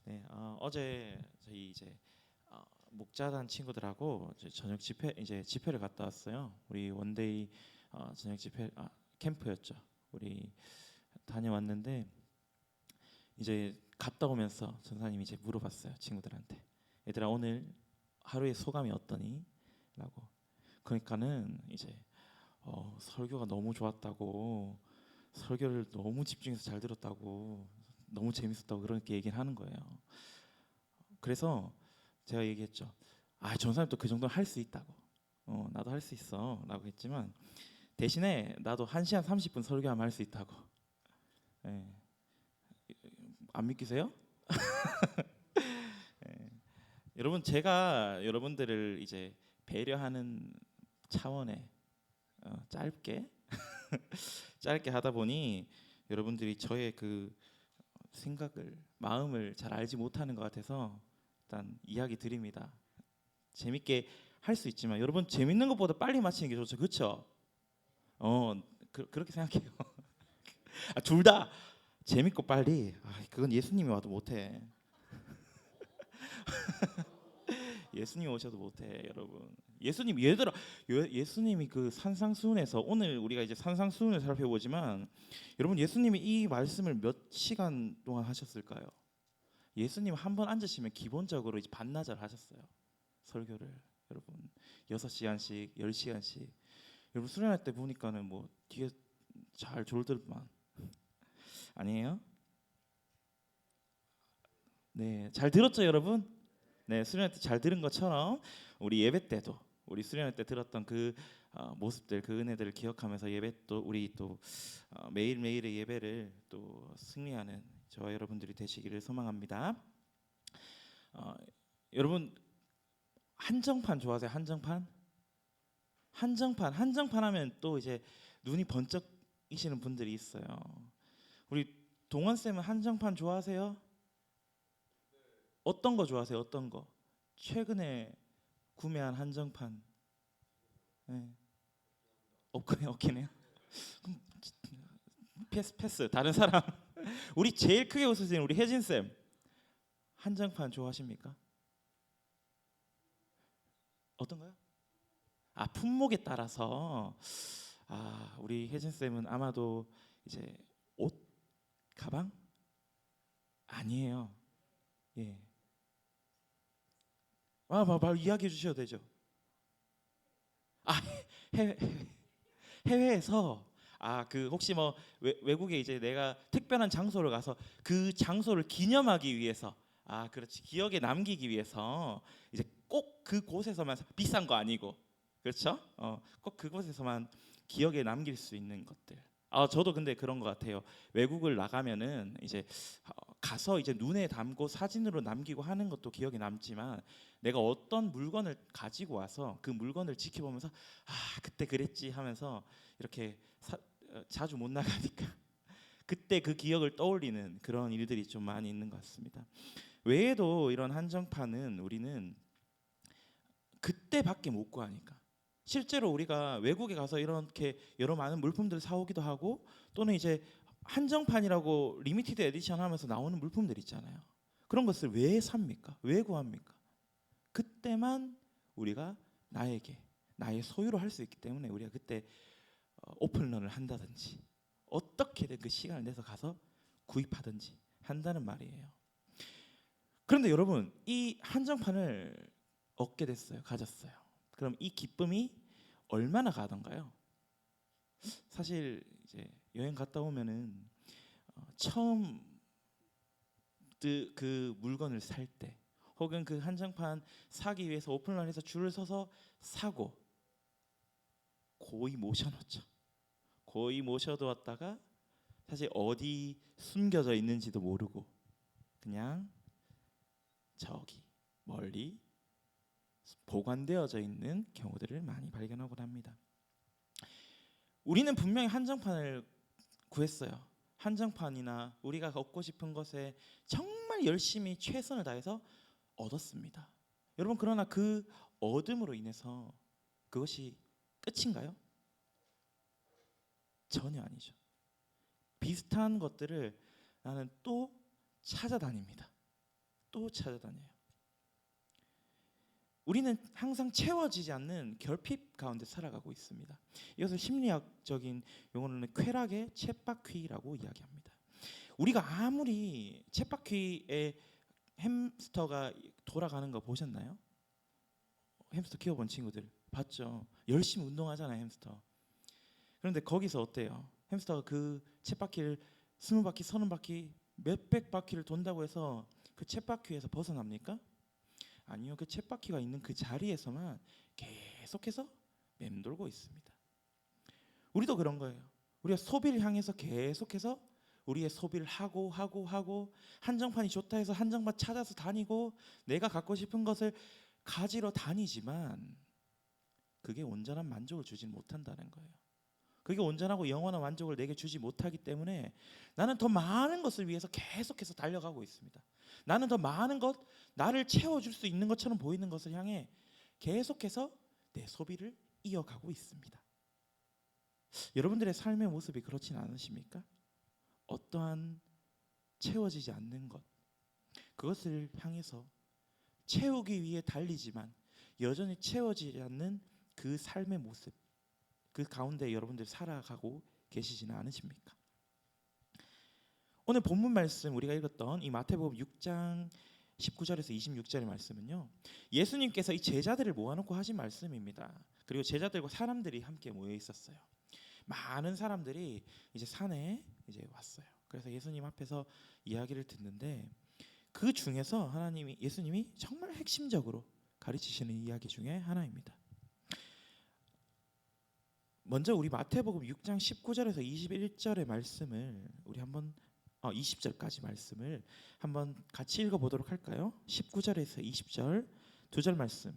네, 어제 저희 이제 목자단 친구들하고 저녁 집회를 갔다 왔어요. 우리 원데이 저녁 집회 캠프였죠. 우리 다녀왔는데 이제 갔다 오면서 전사님이 이제 물어봤어요, 친구들한테. 얘들아, 오늘 하루의 소감이 어떠니? 라고. 그러니까는 이제 설교가 너무 좋았다고, 설교를 너무 집중해서 잘 들었다고, 너무 재밌었다고 그렇게 얘기를 하는 거예요. 그래서 제가 얘기했죠. 전사님 또 그 정도는 할 수 있다고. 나도 할 수 있어라고 했지만 대신에 나도 1시간 30분 설교하면 할 수 있다고. 예. 안 믿기세요? 예. 여러분, 제가 여러분들을 이제 배려하는 차원에 짧게 짧게 하다 보니 여러분들이 저의 그 생각을, 마음을 잘 알지 못하는 것 같아서 일단 이야기 드립니다. 재밌게 할 수 있지만 여러분, 재밌는 것보다 빨리 마치는 게 좋죠, 그렇죠? 그렇게 생각해요. 둘 다 재밌고 빨리. 그건 예수님이 와도 못해. 예수님 오셔도 못해, 여러분. 예수님, 얘들아, 예수님이 그 산상수훈에서, 오늘 우리가 이제 산상수훈을 살펴보지만 여러분, 예수님이 이 말씀을 몇 시간 동안 하셨을까요? 예수님 한 번 앉으시면 기본적으로 이제 반나절 하셨어요, 설교를. 여러분, 6시간씩 10시간씩. 여러분, 수련할 때 보니까는 뭐 뒤에 잘 졸들만. 아니에요? 네, 잘 들었죠, 여러분? 네, 수련회 때 잘 들은 것처럼 우리 예배 때도, 우리 수련회 때 들었던 그 모습들, 그 은혜들을 기억하면서 예배, 또 우리 또 매일매일의 예배를 또 승리하는 저와 여러분들이 되시기를 소망합니다. 어, 여러분, 한정판 좋아하세요? 한정판? 한정판 하면 또 이제 눈이 번쩍이시는 분들이 있어요. 우리 동원 쌤은 한정판 좋아하세요? 어떤 거 좋아하세요? 어떤 거? 최근에 구매한 한정판. 네. 없긴 해요. 그럼 패스. 다른 사람. 우리 제일 크게 웃으시는 우리 혜진 쌤. 한정판 좋아하십니까? 어떤가요? 품목에 따라서. 우리 혜진 쌤은 아마도 이제 옷, 가방? 아니에요. 예. 바로 이야기해 주셔도 되죠. 아, 해외 해외에서 그 혹시 뭐 외국에 이제 내가 특별한 장소를 가서 그 장소를 기념하기 위해서, 그렇지, 기억에 남기기 위해서 이제 꼭 그곳에서만, 비싼 거 아니고, 그렇죠? 꼭 그곳에서만 기억에 남길 수 있는 것들. 저도 근데 그런 것 같아요. 외국을 나가면은 이제 가서 이제 눈에 담고 사진으로 남기고 하는 것도 기억에 남지만, 내가 어떤 물건을 가지고 와서 그 물건을 지켜보면서 그때 그랬지 하면서 이렇게 자주 못 나가니까 그때 그 기억을 떠올리는 그런 일들이 좀 많이 있는 것 같습니다. 외에도 이런 한정판은 우리는 그때밖에 못 구하니까. 실제로 우리가 외국에 가서 이렇게 여러 많은 물품들을 사오기도 하고, 또는 이제 한정판이라고 리미티드 에디션 하면서 나오는 물품들 있잖아요. 그런 것을 왜 삽니까? 왜 구합니까? 그때만 우리가 나의 소유로 할 수 있기 때문에 우리가 그때 오픈런을 한다든지 어떻게든 그 시간을 내서 가서 구입하든지 한다는 말이에요. 그런데 여러분, 이 한정판을 얻게 됐어요. 가졌어요. 그럼 이 기쁨이 얼마나 가던가요? 사실 이제 여행 갔다 오면은 처음 그 물건을 살 때, 혹은 그 한정판 사기 위해서 오픈런에서 줄을 서서 사고, 고이 모셔놓죠. 고이 모셔두었다가 사실 어디 숨겨져 있는지도 모르고 그냥 저기 멀리 보관되어져 있는 경우들을 많이 발견하곤 합니다. 우리는 분명히 한정판을 구했어요. 한정판이나 우리가 얻고 싶은 것에 정말 열심히 최선을 다해서 얻었습니다. 여러분, 그러나 그 얻음으로 인해서 그것이 끝인가요? 전혀 아니죠. 비슷한 것들을 나는 또 찾아다닙니다. 또 찾아다녀요. 우리는 항상 채워지지 않는 결핍 가운데 살아가고 있습니다. 이것을 심리학적인 용어로는 쾌락의 쳇바퀴라고 이야기합니다. 우리가 아무리 쳇바퀴에 햄스터가 돌아가는 거 보셨나요? 햄스터 키워본 친구들 봤죠? 열심히 운동하잖아요, 햄스터. 그런데 거기서 어때요? 햄스터가 그 쳇바퀴를 20바퀴, 30바퀴, 몇백 바퀴를 돈다고 해서 그 쳇바퀴에서 벗어납니까? 아니요. 그 쳇바퀴가 있는 그 자리에서만 계속해서 맴돌고 있습니다. 우리도 그런 거예요. 우리가 소비를 향해서 계속해서 우리의 소비를 하고 한정판이 좋다 해서 한정판 찾아서 다니고 내가 갖고 싶은 것을 가지러 다니지만 그게 온전한 만족을 주지 못한다는 거예요. 그게 온전하고 영원한 만족을 내게 주지 못하기 때문에 나는 더 많은 것을 위해서 계속해서 달려가고 있습니다. 나는 더 많은 것, 나를 채워줄 수 있는 것처럼 보이는 것을 향해 계속해서 내 소비를 이어가고 있습니다. 여러분들의 삶의 모습이 그렇진 않으십니까? 어떠한 채워지지 않는 것, 그것을 향해서 채우기 위해 달리지만 여전히 채워지지 않는 그 삶의 모습, 그 가운데 여러분들 살아가고 계시지는 않으십니까? 오늘 본문 말씀 우리가 읽었던 이 마태복음 6장 19절에서 26절의 말씀은요, 예수님께서 이 제자들을 모아놓고 하신 말씀입니다. 그리고 제자들과 사람들이 함께 모여 있었어요. 많은 사람들이 이제 산에 이제 왔어요. 그래서 예수님 앞에서 이야기를 듣는데 그 중에서 예수님이 정말 핵심적으로 가르치시는 이야기 중에 하나입니다. 먼저 우리 마태복음 6장 19절에서 21절의 말씀을 우리 한번 20절까지 말씀을 한번 같이 읽어보도록 할까요? 19절에서 20절 두 절 말씀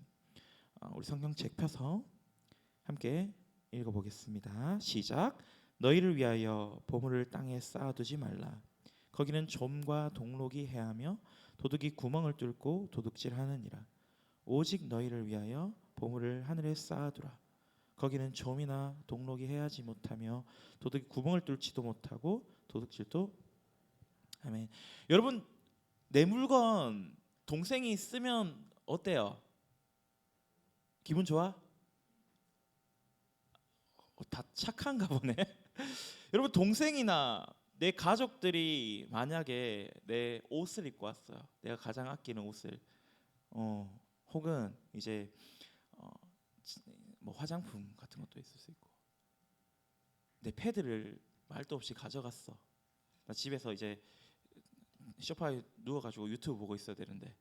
우리 성경책 펴서 함께 읽어보겠습니다. 시작. 너희를 위하여 보물을 땅에 쌓아두지 말라. 거기는 좀과 동록이 해하며 도둑이 구멍을 뚫고 도둑질하느니라. 오직 너희를 위하여 보물을 하늘에 쌓아두라. 거기는 좀이나 동록이 해하지 못하며 도둑이 구멍을 뚫지도 못하고 도둑질도. 아멘. 여러분, 내 물건 동생이 쓰면 어때요? 기분 좋아? 다 착한가 보네. 여러분, 동생이나 내 가족들이 만약에 내 옷을 입고 왔어요. 내가 가장 아끼는 옷을, 혹은 이제 뭐 화장품 같은 것도 있을 수 있고, 내 패드를 말도 없이 가져갔어. 나 집에서 이제 소파에 누워가지고 유튜브 보고 있어야 되는데,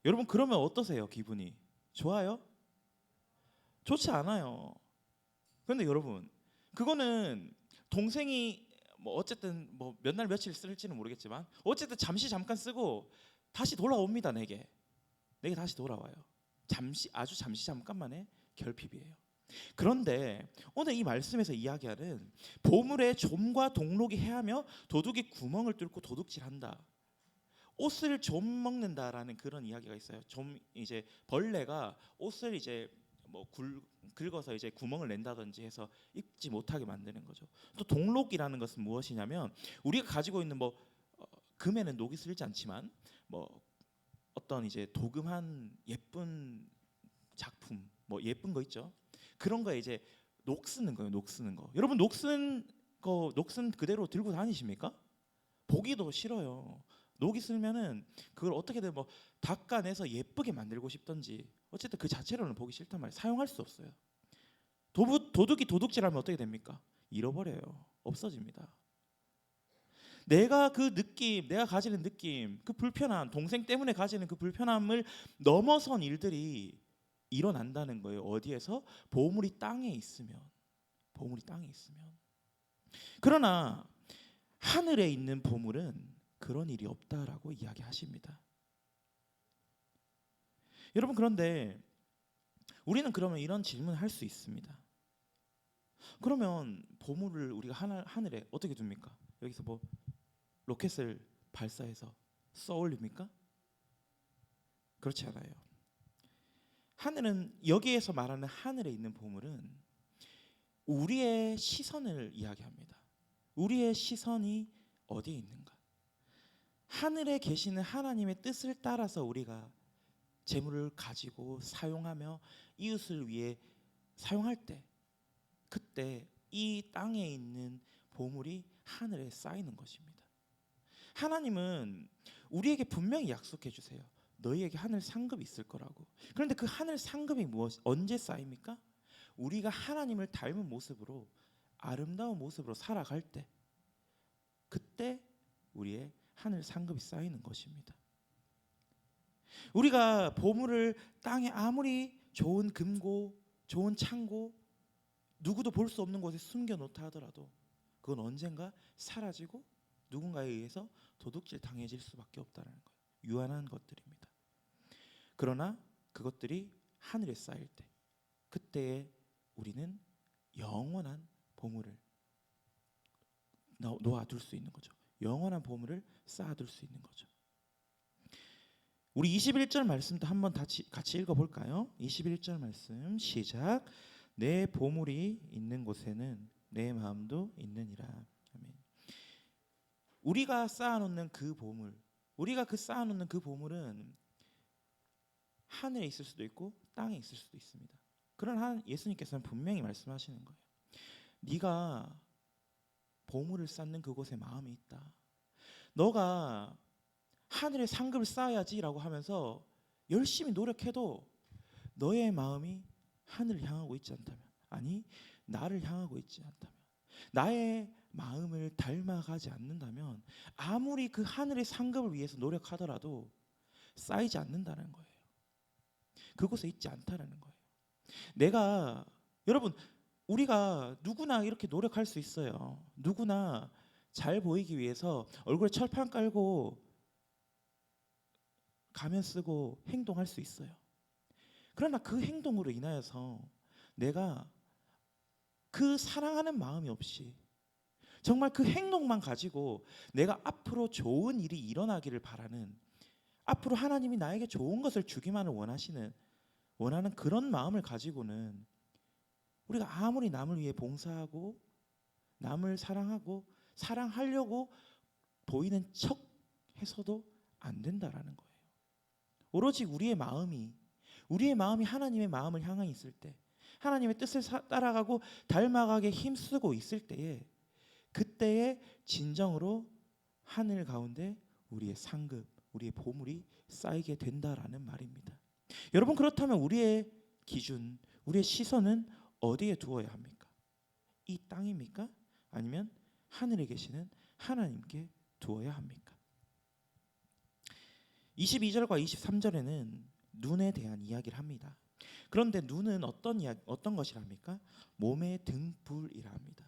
여러분 그러면 어떠세요? 기분이 좋아요? 좋지 않아요. 그런데 여러분, 그거는 동생이 뭐 어쨌든 뭐 몇 날 며칠 쓸지는 모르겠지만 어쨌든 잠깐 쓰고 다시 돌아옵니다. 내게 다시 돌아와요. 아주 잠시 잠깐만의 결핍이에요. 그런데 오늘 이 말씀에서 이야기하는 보물에 좀과 동록이 해하며 도둑이 구멍을 뚫고 도둑질한다. 옷을 좀 먹는다라는 그런 이야기가 있어요. 좀 이제 벌레가 옷을 이제 뭐 긁어서 이제 구멍을 낸다든지 해서 입지 못하게 만드는 거죠. 또 동록이라는 것은 무엇이냐면 우리가 가지고 있는 뭐 금에는 녹이 슬지 않지만 뭐 어떤 이제 도금한 예쁜 작품, 뭐 예쁜 거 있죠. 그런 거에 이제 녹 쓰는 거예요. 녹 쓰는 거. 여러분 녹 쓴 그대로 들고 다니십니까? 보기도 싫어요. 녹이 슬면은 그걸 어떻게든 뭐 닦아내서 예쁘게 만들고 싶던지 어쨌든 그 자체로는 보기 싫단 말이에요. 사용할 수 없어요. 도둑이 도둑질하면 어떻게 됩니까? 잃어버려요. 없어집니다. 내가 그 느낌, 내가 가지는 느낌, 그 불편함, 동생 때문에 가지는 그 불편함을 넘어선 일들이 일어난다는 거예요. 어디에서? 보물이 땅에 있으면. 그러나 하늘에 있는 보물은 그런 일이 없다라고 이야기하십니다. 여러분, 그런데 우리는 그러면 이런 질문을 할 수 있습니다. 그러면 보물을 우리가 하늘에 어떻게 둡니까? 여기서 뭐 로켓을 발사해서 쏘아 올립니까? 그렇지 않아요. 하늘은, 여기에서 말하는 하늘에 있는 보물은 우리의 시선을 이야기합니다. 우리의 시선이 어디에 있는가? 하늘에 계시는 하나님의 뜻을 따라서 우리가 재물을 가지고 사용하며 이웃을 위해 사용할 때, 그때 이 땅에 있는 보물이 하늘에 쌓이는 것입니다. 하나님은 우리에게 분명히 약속해 주세요. 너희에게 하늘 상급이 있을 거라고. 그런데 그 하늘 상급이 언제 쌓입니까? 우리가 하나님을 닮은 모습으로, 아름다운 모습으로 살아갈 때, 그때 우리의 하늘 상급이 쌓이는 것입니다. 우리가 보물을 땅에 아무리 좋은 금고, 좋은 창고, 누구도 볼 수 없는 곳에 숨겨놓다 하더라도 그건 언젠가 사라지고 누군가에 의해서 도둑질 당해질 수밖에 없다는 거예요. 유한한 것들입니다. 그러나 그것들이 하늘에 쌓일 때, 그때에 우리는 영원한 보물을 놓아둘 수 있는 거죠. 영원한 보물을 쌓아둘 수 있는 거죠. 우리 21절 말씀도 한번 같이 읽어볼까요? 21절 말씀 시작. 내 보물이 있는 곳에는 내 마음도 있느니라. 아멘. 우리가 쌓아놓는 그 보물, 우리가 쌓아놓는 그 보물은 하늘에 있을 수도 있고 땅에 있을 수도 있습니다. 그러나 예수님께서는 분명히 말씀하시는 거예요. 네가 보물을 쌓는 그곳에 마음이 있다. 너가 하늘에 상급을 쌓아야지라고 하면서 열심히 노력해도 너의 마음이 하늘을 향하고 있지 않다면, 아니 나를 향하고 있지 않다면, 나의 마음을 닮아가지 않는다면 아무리 그 하늘의 상급을 위해서 노력하더라도 쌓이지 않는다는 거예요. 그곳에 있지 않다라는 거예요. 여러분, 우리가 누구나 이렇게 노력할 수 있어요. 누구나 잘 보이기 위해서 얼굴에 철판 깔고 가면 쓰고 행동할 수 있어요. 그러나 그 행동으로 인하여서 내가 그 사랑하는 마음이 없이 정말 그 행동만 가지고 내가 앞으로 좋은 일이 일어나기를 바라는, 앞으로 하나님이 나에게 좋은 것을 주기만을 원하는 그런 마음을 가지고는 우리가 아무리 남을 위해 봉사하고 남을 사랑하고 사랑하려고 보이는 척 해서도 안 된다라는 거예요. 오로지 우리의 마음이 하나님의 마음을 향해 있을 때, 하나님의 뜻을 따라가고 닮아가게 힘쓰고 있을 때에, 그때에 진정으로 하늘 가운데 우리의 상급, 우리의 보물이 쌓이게 된다라는 말입니다. 여러분, 그렇다면 우리의 기준, 우리의 시선은 어디에 두어야 합니까? 이 땅입니까? 아니면 하늘에 계시는 하나님께 두어야 합니까? 22절과 23절에는 눈에 대한 이야기를 합니다. 그런데 눈은 어떤 것이랍니까? 몸의 등불이라 합니다.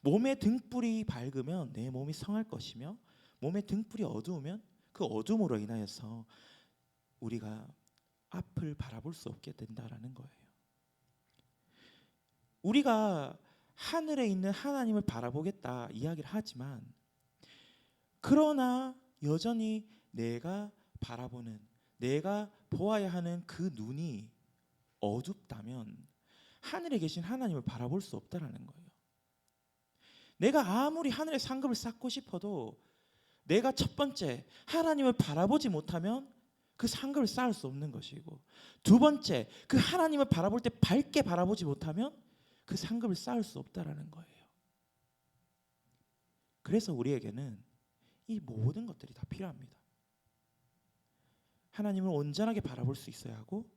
몸의 등불이 밝으면 내 몸이 성할 것이며, 몸의 등불이 어두우면 그 어둠으로 인하여서 우리가 앞을 바라볼 수 없게 된다라는 거예요. 우리가 하늘에 있는 하나님을 바라보겠다 이야기를 하지만, 그러나 여전히 내가 바라보는, 내가 보아야 하는 그 눈이 어둡다면 하늘에 계신 하나님을 바라볼 수 없다라는 거예요. 내가 아무리 하늘의 상급을 쌓고 싶어도 내가 첫 번째 하나님을 바라보지 못하면 그 상급을 쌓을 수 없는 것이고, 두 번째 그 하나님을 바라볼 때 밝게 바라보지 못하면 그 상급을 쌓을 수 없다라는 거예요. 그래서 우리에게는 이 모든 것들이 다 필요합니다. 하나님을 온전하게 바라볼 수 있어야 하고,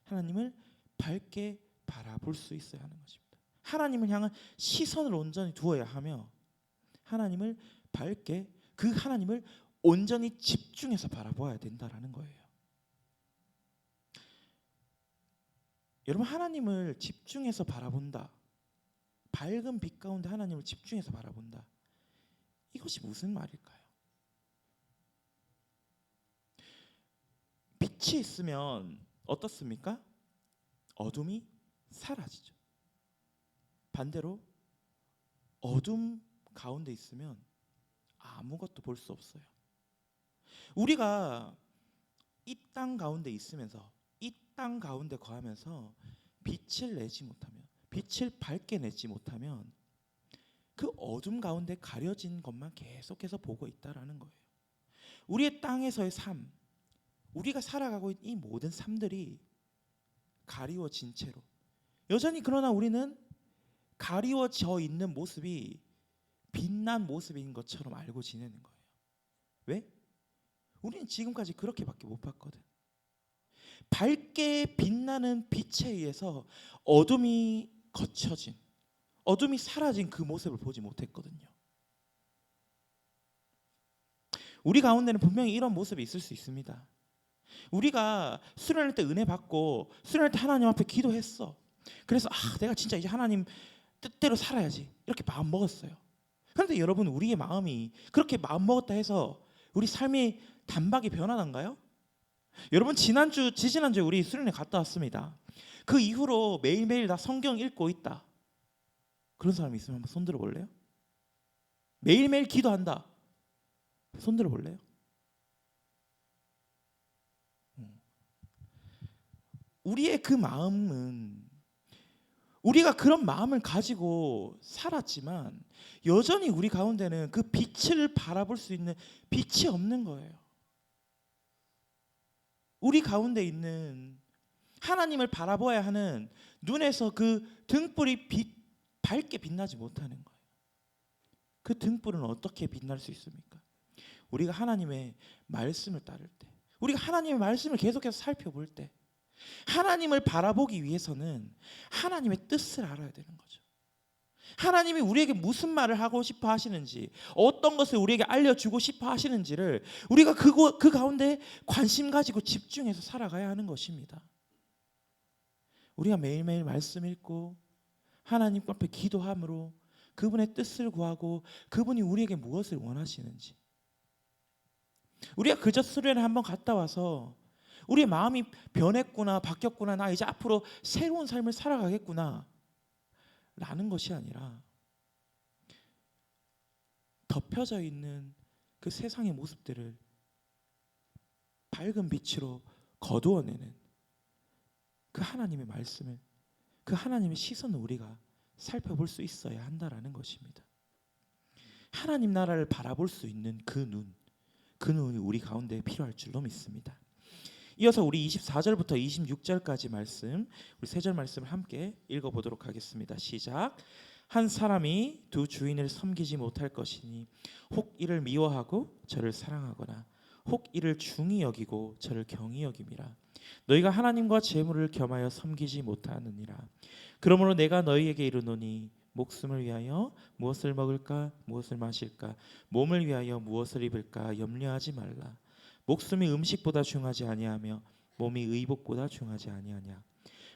하나님을 밝게 바라볼 수 있어야 하는 것입니다. 하나님을 향한 시선을 온전히 두어야 하며, 하나님을 밝게, 그 하나님을 온전히 집중해서 바라봐야 된다라는 거예요. 여러분, 하나님을 집중해서 바라본다, 밝은 빛 가운데 하나님을 집중해서 바라본다, 이것이 무슨 말일까요? 빛이 있으면 어떻습니까? 어둠이 사라지죠. 반대로 어둠 가운데 있으면 아무것도 볼 수 없어요. 우리가 이 땅 가운데 있으면서, 이 땅 가운데 거하면서 빛을 내지 못하면, 빛을 밝게 내지 못하면 그 어둠 가운데 가려진 것만 계속해서 보고 있다라는 거예요. 우리의 땅에서의 삶, 우리가 살아가고 있는 이 모든 삶들이 가리워진 채로 여전히 그러나 우리는 가리워져 있는 모습이 빛난 모습인 것처럼 알고 지내는 거예요. 왜? 우리는 지금까지 그렇게밖에 못 봤거든. 밝게 빛나는 빛에 의해서 어둠이 거쳐진, 어둠이 사라진 그 모습을 보지 못했거든요. 우리 가운데는 분명히 이런 모습이 있을 수 있습니다. 우리가 수련할 때 은혜 받고 수련할 때 하나님 앞에 기도했어. 그래서 내가 진짜 이제 하나님 뜻대로 살아야지 이렇게 마음 먹었어요. 그런데 여러분, 우리의 마음이 그렇게 마음 먹었다 해서 우리 삶이 단박에 변화한가요? 여러분, 지지난주에 우리 수련회 갔다 왔습니다. 그 이후로 매일매일 나 성경 읽고 있다, 그런 사람 있으면 한번 손 들어 볼래요? 매일매일 기도한다, 손 들어 볼래요? 우리의 그 마음은, 우리가 그런 마음을 가지고 살았지만 여전히 우리 가운데는 그 빛을 바라볼 수 있는 빛이 없는 거예요. 우리 가운데 있는 하나님을 바라봐야 하는 눈에서 그 등불이 밝게 빛나지 못하는 거예요. 그 등불은 어떻게 빛날 수 있습니까? 우리가 하나님의 말씀을 따를 때, 우리가 하나님의 말씀을 계속해서 살펴볼 때, 하나님을 바라보기 위해서는 하나님의 뜻을 알아야 되는 거죠. 하나님이 우리에게 무슨 말을 하고 싶어 하시는지, 어떤 것을 우리에게 알려주고 싶어 하시는지를 우리가 그 가운데 관심 가지고 집중해서 살아가야 하는 것입니다. 우리가 매일매일 말씀 읽고 하나님 앞에 기도함으로 그분의 뜻을 구하고 그분이 우리에게 무엇을 원하시는지, 우리가 그저 수련회 한번 갔다 와서 우리의 마음이 변했구나, 바뀌었구나, 나 이제 앞으로 새로운 삶을 살아가겠구나 라는 것이 아니라 덮여져 있는 그 세상의 모습들을 밝은 빛으로 거두어내는 그 하나님의 말씀을, 그 하나님의 시선을 우리가 살펴볼 수 있어야 한다라는 것입니다. 하나님 나라를 바라볼 수 있는 그 눈이 우리 가운데 필요할 줄로 믿습니다. 이어서 우리 24절부터 26절까지 말씀, 우리 세 절 말씀을 함께 읽어보도록 하겠습니다. 시작. 한 사람이 두 주인을 섬기지 못할 것이니 혹 이를 미워하고 저를 사랑하거나 혹 이를 중히 여기고 저를 경히 여김이라. 너희가 하나님과 재물을 겸하여 섬기지 못하느니라. 그러므로 내가 너희에게 이르노니 목숨을 위하여 무엇을 먹을까 무엇을 마실까, 몸을 위하여 무엇을 입을까 염려하지 말라. 목숨이 음식보다 중하지 아니하며 몸이 의복보다 중하지 아니하냐.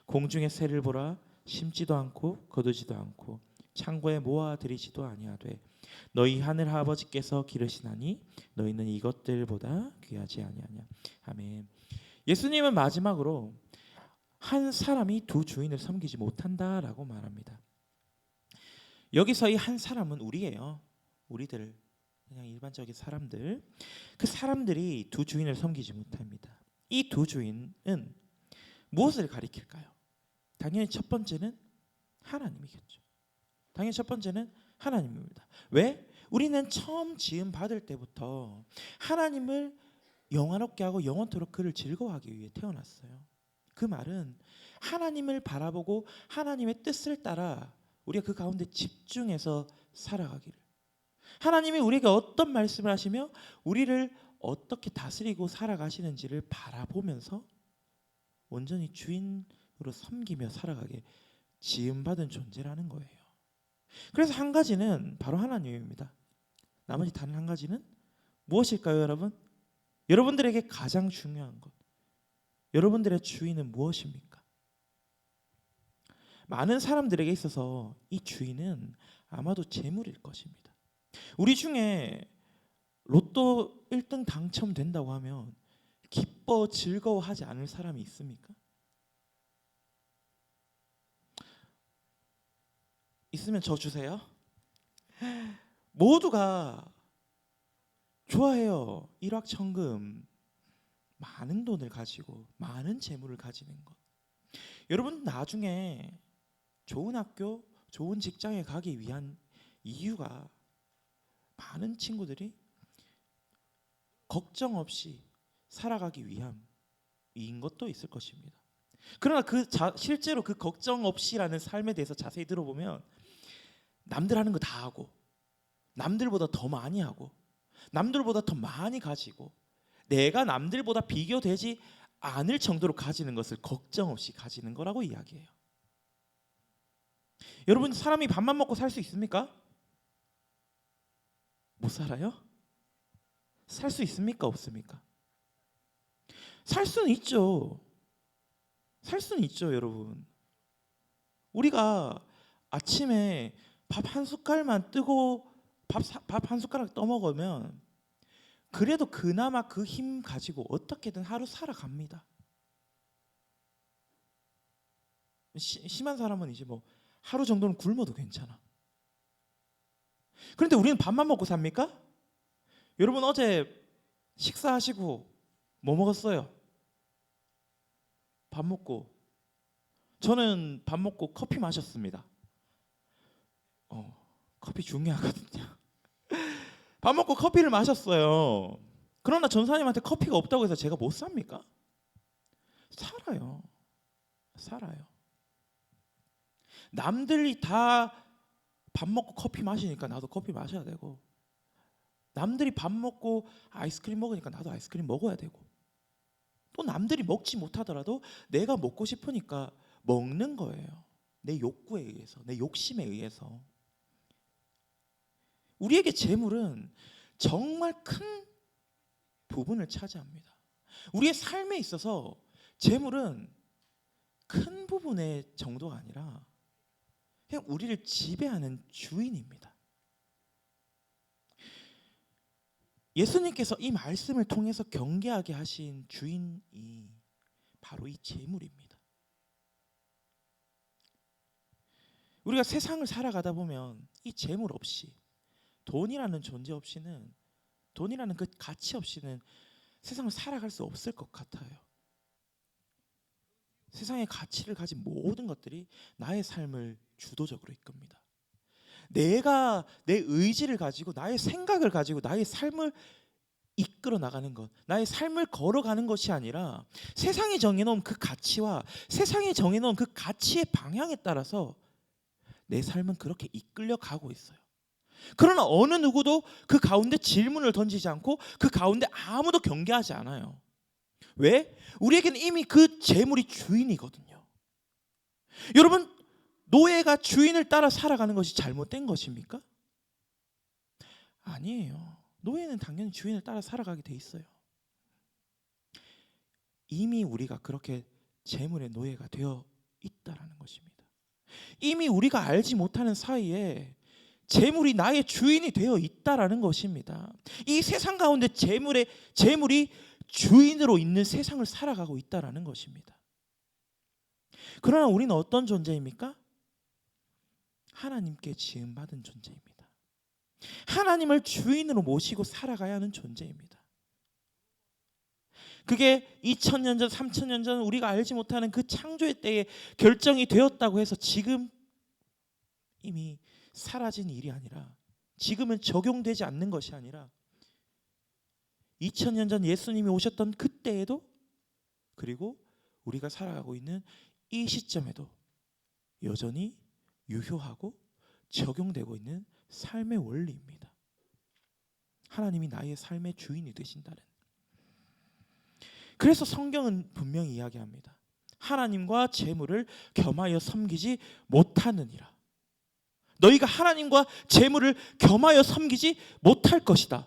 공중의 새를 보라. 심지도 않고 거두지도 않고 창고에 모아 들이지도 아니하되 너희 하늘 아버지께서 기르시나니 너희는 이것들보다 귀하지 아니하냐. 아멘. 예수님은 마지막으로 한 사람이 두 주인을 섬기지 못한다라고 말합니다. 여기서 이 한 사람은 우리예요. 우리들, 그냥 일반적인 사람들. 그 사람들이 두 주인을 섬기지 못합니다. 이 두 주인은 무엇을 가리킬까요? 당연히 첫 번째는 하나님이겠죠. 당연히 첫 번째는 하나님입니다. 왜? 우리는 처음 지음 받을 때부터 하나님을 영화롭게 하고 영원토록 그를 즐거워하기 위해 태어났어요. 그 말은 하나님을 바라보고 하나님의 뜻을 따라 우리가 그 가운데 집중해서 살아가기를, 하나님이 우리에게 어떤 말씀을 하시며 우리를 어떻게 다스리고 살아가시는지를 바라보면서 온전히 주인으로 섬기며 살아가게 지음받은 존재라는 거예요. 그래서 한 가지는 바로 하나님입니다. 나머지 다른 한 가지는 무엇일까요, 여러분? 여러분들에게 가장 중요한 것, 여러분들의 주인은 무엇입니까? 많은 사람들에게 있어서 이 주인은 아마도 재물일 것입니다. 우리 중에 로또 1등 당첨된다고 하면 기뻐 즐거워하지 않을 사람이 있습니까? 있으면 저 주세요. 모두가 좋아해요. 일확천금, 많은 돈을 가지고 많은 재물을 가지는 것. 여러분, 나중에 좋은 학교, 좋은 직장에 가기 위한 이유가, 많은 친구들이 걱정 없이 살아가기 위함인 것도 있을 것입니다. 그러나 실제로 그 걱정 없이라는 삶에 대해서 자세히 들어보면 남들 하는 거 다 하고, 남들보다 더 많이 하고, 남들보다 더 많이 가지고, 내가 남들보다 비교되지 않을 정도로 가지는 것을 걱정 없이 가지는 거라고 이야기해요. 여러분, 사람이 밥만 먹고 살 수 있습니까? 못 살아요? 살 수 있습니까? 없습니까? 살 수는 있죠. 살 수는 있죠, 여러분. 우리가 아침에 밥 한 숟갈만 뜨고 밥 한 숟가락 떠먹으면 그래도 그나마 그 힘 가지고 어떻게든 하루 살아갑니다. 심한 사람은 이제 뭐 하루 정도는 굶어도 괜찮아. 그런데 우리는 밥만 먹고 삽니까? 여러분, 어제 식사하시고 뭐 먹었어요? 밥 먹고, 저는 밥 먹고 커피 마셨습니다. 커피 중요하거든요. 밥 먹고 커피를 마셨어요. 그러나 전사님한테 커피가 없다고 해서 제가 못 삽니까? 살아요. 살아요. 남들이 다 밥 먹고 커피 마시니까 나도 커피 마셔야 되고, 남들이 밥 먹고 아이스크림 먹으니까 나도 아이스크림 먹어야 되고, 또 남들이 먹지 못하더라도 내가 먹고 싶으니까 먹는 거예요. 내 욕구에 의해서, 내 욕심에 의해서. 우리에게 재물은 정말 큰 부분을 차지합니다. 우리의 삶에 있어서 재물은 큰 부분의 정도가 아니라 그냥 우리를 지배하는 주인입니다. 예수님께서 이 말씀을 통해서 경계하게 하신 주인이 바로 이 재물입니다. 우리가 세상을 살아가다 보면 이 재물 없이, 돈이라는 존재 없이는, 돈이라는 그 가치 없이는 세상을 살아갈 수 없을 것 같아요. 세상의 가치를 가진 모든 것들이 나의 삶을 주도적으로 이끕니다. 내가 내 의지를 가지고, 나의 생각을 가지고 나의 삶을 이끌어 나가는 것, 나의 삶을 걸어가는 것이 아니라 세상이 정해놓은 그 가치와 세상이 정해놓은 그 가치의 방향에 따라서 내 삶은 그렇게 이끌려 가고 있어요. 그러나 어느 누구도 그 가운데 질문을 던지지 않고 그 가운데 아무도 경계하지 않아요. 왜? 우리에게는 이미 그 재물이 주인이거든요. 여러분, 노예가 주인을 따라 살아가는 것이 잘못된 것입니까? 아니에요. 노예는 당연히 주인을 따라 살아가게 돼 있어요. 이미 우리가 그렇게 재물의 노예가 되어 있다라는 것입니다. 이미 우리가 알지 못하는 사이에 재물이 나의 주인이 되어 있다라는 것입니다. 이 세상 가운데 재물이 주인으로 있는 세상을 살아가고 있다라는 것입니다. 그러나 우리는 어떤 존재입니까? 하나님께 지음받은 존재입니다. 하나님을 주인으로 모시고 살아가야 하는 존재입니다. 그게 2000년 전, 3000년 전 우리가 알지 못하는 그 창조의 때에 결정이 되었다고 해서 지금 이미 사라진 일이 아니라, 지금은 적용되지 않는 것이 아니라 2000년 전 예수님이 오셨던 그때에도, 그리고 우리가 살아가고 있는 이 시점에도 여전히 유효하고 적용되고 있는 삶의 원리입니다. 하나님이 나의 삶의 주인이 되신다는. 그래서 성경은 분명히 이야기합니다. 하나님과 재물을 겸하여 섬기지 못하느니라. 너희가 하나님과 재물을 겸하여 섬기지 못할 것이다.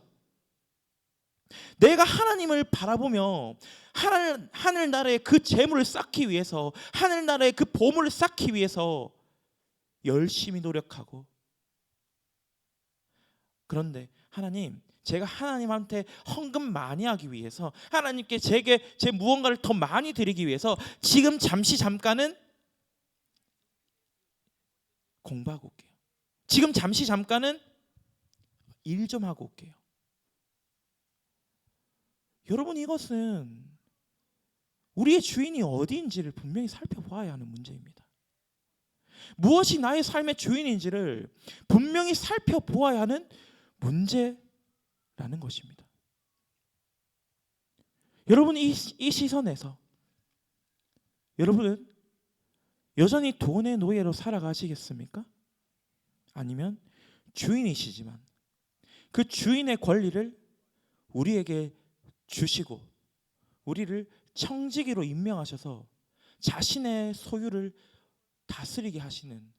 내가 하나님을 바라보며 하늘나라의 그 재물을 쌓기 위해서, 하늘나라의 그 보물을 쌓기 위해서 열심히 노력하고, 그런데 하나님, 제가 하나님한테 헌금 많이 하기 위해서, 하나님께 제 무언가를 더 많이 드리기 위해서 지금 잠깐은 공부하고 올게요. 지금 잠깐은 일 좀 하고 올게요. 여러분, 이것은 우리의 주인이 어디인지를 분명히 살펴봐야 하는 문제입니다. 무엇이 나의 삶의 주인인지를 분명히 살펴보아야 하는 문제라는 것입니다. 여러분 이 시선에서 여러분은 여전히 돈의 노예로 살아가시겠습니까? 아니면 주인이시지만 그 주인의 권리를 우리에게 주시고 우리를 청지기로 임명하셔서 자신의 소유를 다스리게 하시는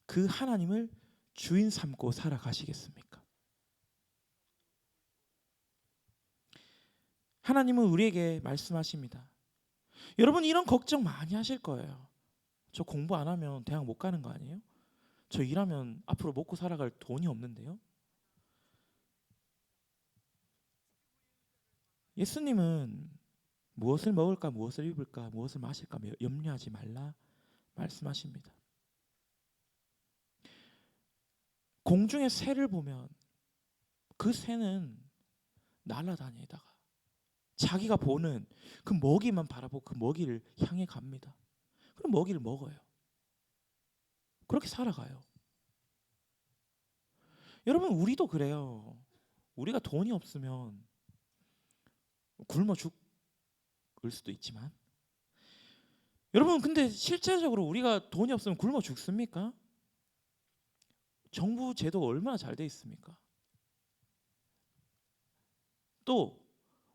그 하나님을 주인 삼고 살아가시겠습니까? 하나님은 우리에게 말씀하십니다. 여러분 이런 걱정 많이 하실 거예요. 저 공부 안 하면 대학 못 가는 거 아니에요? 저 일하면 앞으로 먹고 살아갈 돈이 없는데요? 예수님은 무엇을 먹을까, 무엇을 입을까, 무엇을 마실까 염려하지 말라 말씀하십니다. 공중의 새를 보면 그 새는 날아다니다가 자기가 보는 그 먹이만 바라보고 그 먹이를 향해 갑니다. 그럼 먹이를 먹어요. 그렇게 살아가요. 여러분 우리도 그래요. 우리가 돈이 없으면 굶어 죽을 수도 있지만 여러분 근데 실제적으로 우리가 돈이 없으면 굶어 죽습니까? 정부 제도가 얼마나 잘 돼 있습니까? 또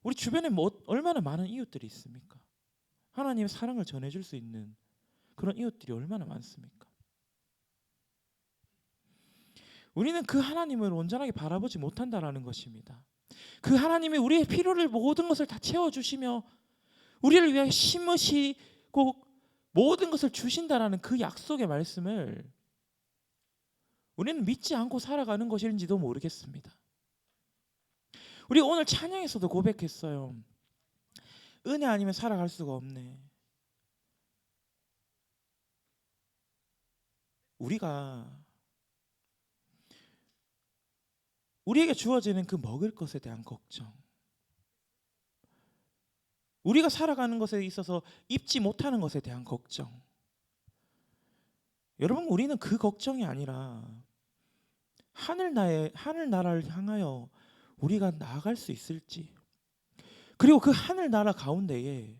우리 주변에 얼마나 많은 이웃들이 있습니까? 하나님의 사랑을 전해줄 수 있는 그런 이웃들이 얼마나 많습니까? 우리는 그 하나님을 온전하게 바라보지 못한다라는 것입니다. 그 하나님이 우리의 필요를 모든 것을 다 채워주시며 우리를 위하여 심으시고 모든 것을 주신다라는 그 약속의 말씀을 우리는 믿지 않고 살아가는 것인지도 모르겠습니다. 우리 오늘 찬양에서도 고백했어요. 은혜 아니면 살아갈 수가 없네. 우리에게 주어지는 그 먹을 것에 대한 걱정, 우리가 살아가는 것에 있어서 입지 못하는 것에 대한 걱정. 여러분 우리는 그 걱정이 아니라 하늘나라를 향하여 우리가 나아갈 수 있을지, 그리고 그 하늘나라 가운데에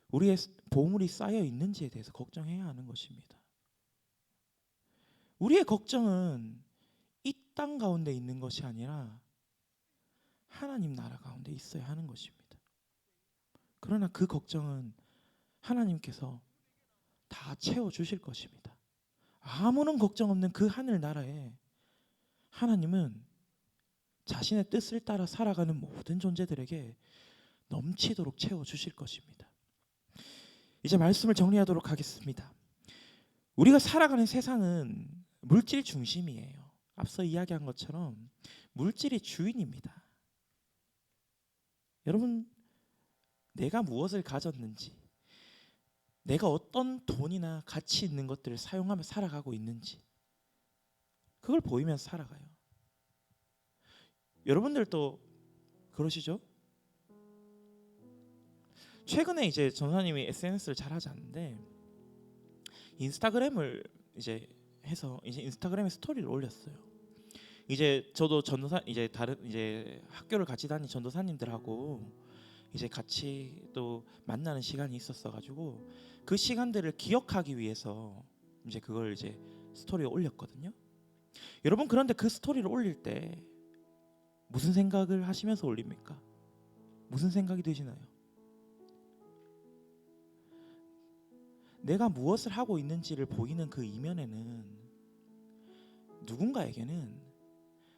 우리의 보물이 쌓여 있는지에 대해서 걱정해야 하는 것입니다. 우리의 걱정은 이 땅 가운데 있는 것이 아니라 하나님 나라 가운데 있어야 하는 것입니다. 그러나 그 걱정은 하나님께서 다 채워주실 것입니다. 아무런 걱정 없는 그 하늘나라에 하나님은 자신의 뜻을 따라 살아가는 모든 존재들에게 넘치도록 채워주실 것입니다. 이제 말씀을 정리하도록 하겠습니다. 우리가 살아가는 세상은 물질 중심이에요. 앞서 이야기한 것처럼 물질이 주인입니다. 여러분 내가 무엇을 가졌는지, 내가 어떤 돈이나 가치 있는 것들을 사용하며 살아가고 있는지 그걸 보이면서 살아가요. 여러분들도 그러시죠? 최근에 이제 전사님이 SNS를 잘 하지 않는데 인스타그램을 이제 해서 이제 인스타그램에 스토리를 올렸어요. 이제 저도 전도사 이제 다른 이제 학교를 같이 다니는 전도사님들하고 이제 같이 또 만나는 시간이 있었어 가지고 그 시간들을 기억하기 위해서 이제 그걸 이제 스토리에 올렸거든요. 여러분 그런데 그 스토리를 올릴 때 무슨 생각을 하시면서 올립니까? 무슨 생각이 드시나요? 내가 무엇을 하고 있는지를 보이는 그 이면에는 누군가에게는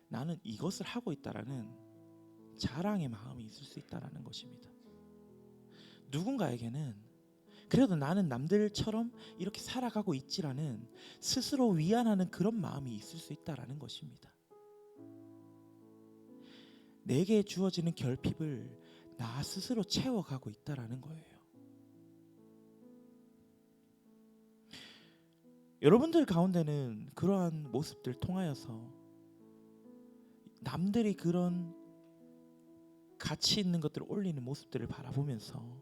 나는 이것을 하고 있다라는 자랑의 마음이 있을 수 있다라는 것입니다. 누군가에게는 그래도 나는 남들처럼 이렇게 살아가고 있지라는 스스로 위안하는 그런 마음이 있을 수 있다라는 것입니다. 내게 주어지는 결핍을 나 스스로 채워가고 있다라는 거예요. 여러분들 가운데는 그러한 모습들 통하여서 남들이 그런 가치 있는 것들을 올리는 모습들을 바라보면서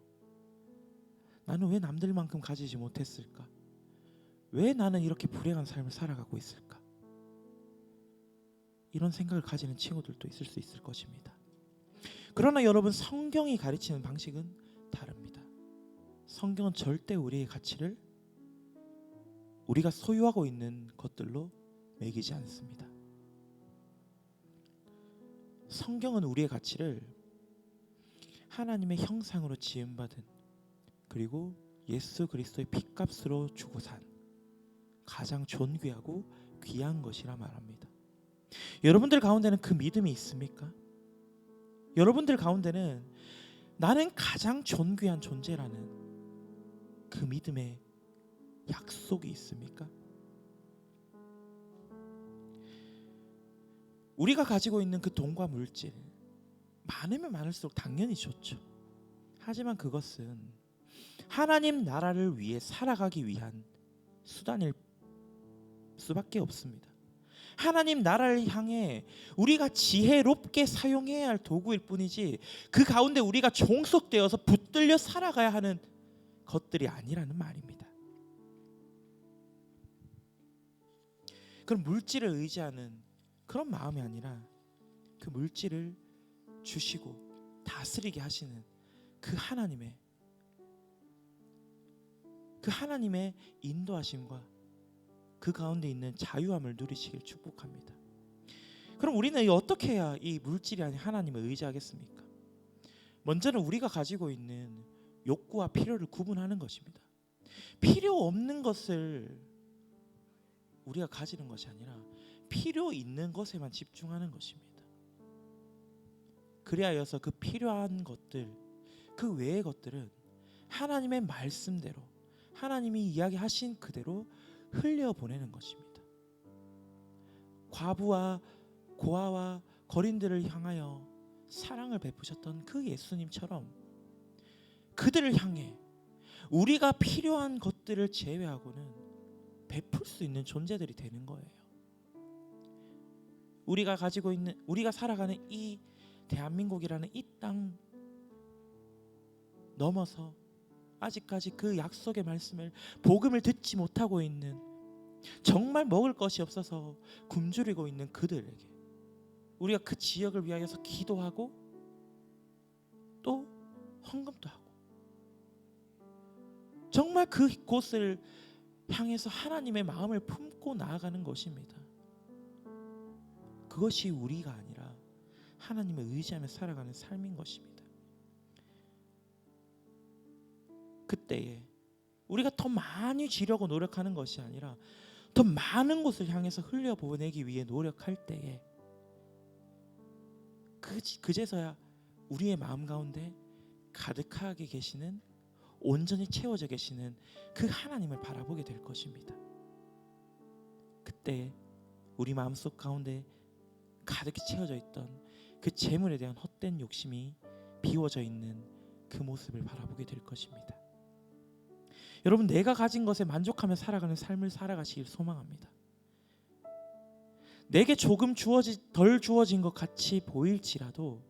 나는 왜 남들만큼 가지지 못했을까? 왜 나는 이렇게 불행한 삶을 살아가고 있을까? 이런 생각을 가지는 친구들도 있을 수 있을 것입니다. 그러나 여러분, 성경이 가르치는 방식은 다릅니다. 성경은 절대 우리의 가치를 우리가 소유하고 있는 것들로 매기지 않습니다. 성경은 우리의 가치를 하나님의 형상으로 지음받은, 그리고 예수 그리스도의 핏값으로 주고 산 가장 존귀하고 귀한 것이라 말합니다. 여러분들 가운데는 그 믿음이 있습니까? 여러분들 가운데는 나는 가장 존귀한 존재라는 그 믿음의 약속이 있습니까? 우리가 가지고 있는 그 돈과 물질, 많으면 많을수록 당연히 좋죠. 하지만 그것은 하나님 나라를 위해 살아가기 위한 수단일 수밖에 없습니다. 하나님 나라를 향해 우리가 지혜롭게 사용해야 할 도구일 뿐이지, 그 가운데 우리가 종속되어서 붙들려 살아가야 하는 것들이 아니라는 말입니다. 그럼 물질을 의지하는 그런 마음이 아니라, 그 물질을 주시고 다스리게 하시는 그 하나님의 인도하심과 그 가운데 있는 자유함을 누리시길 축복합니다. 그럼 우리는 어떻게 해야 이 물질이 아닌 하나님을 의지하겠습니까? 먼저는 우리가 가지고 있는 욕구와 필요를 구분하는 것입니다. 필요 없는 것을 우리가 가지는 것이 아니라 필요 있는 것에만 집중하는 것입니다. 그리하여서 그 필요한 것들, 그 외의 것들은 하나님의 말씀대로, 하나님이 이야기하신 그대로 흘려보내는 것입니다. 과부와 고아와 거린들을 향하여 사랑을 베푸셨던 그 예수님처럼 그들을 향해 우리가 필요한 것들을 제외하고는 베풀 수 있는 존재들이 되는 거예요. 우리가 가지고 있는, 우리가 살아가는 이 대한민국이라는 이 땅 넘어서 아직까지 그 약속의 말씀을, 복음을 듣지 못하고 있는, 정말 먹을 것이 없어서 굶주리고 있는 그들에게 우리가 그 지역을 위하여서 기도하고 또 헌금도 하고, 정말 그곳을 향해서 하나님의 마음을 품고 나아가는 것입니다. 그것이 우리가 아니라 하나님을 의지하며 살아가는 삶인 것입니다. 그때에 우리가 더 많이 주려고 노력하는 것이 아니라 더 많은 곳을 향해서 흘려보내기 위해 노력할 때에 그제서야 우리의 마음 가운데 가득하게 계시는, 온전히 채워져 계시는 그 하나님을 바라보게 될 것입니다. 그때 우리 마음속 가운데 가득히 채워져 있던 그 재물에 대한 헛된 욕심이 비워져 있는 그 모습을 바라보게 될 것입니다. 여러분, 내가 가진 것에 만족하며 살아가는 삶을 살아가시길 소망합니다. 내게 조금 덜 주어진 것 같이 보일지라도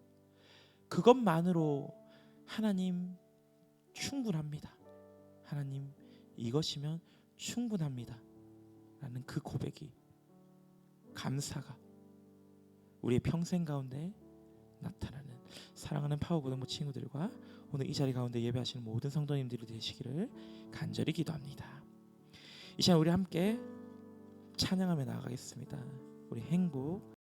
그것만으로 하나님 충분합니다. 하나님 이것이면 충분합니다 라는 그 고백이, 감사가 우리의 평생 가운데 나타나는 사랑하는 파워고등부 친구들과 오늘 이 자리 가운데 예배하시는 모든 성도님들이 되시기를 간절히 기도합니다. 이 시간 우리 함께 찬양하며 나아가겠습니다. 우리 행복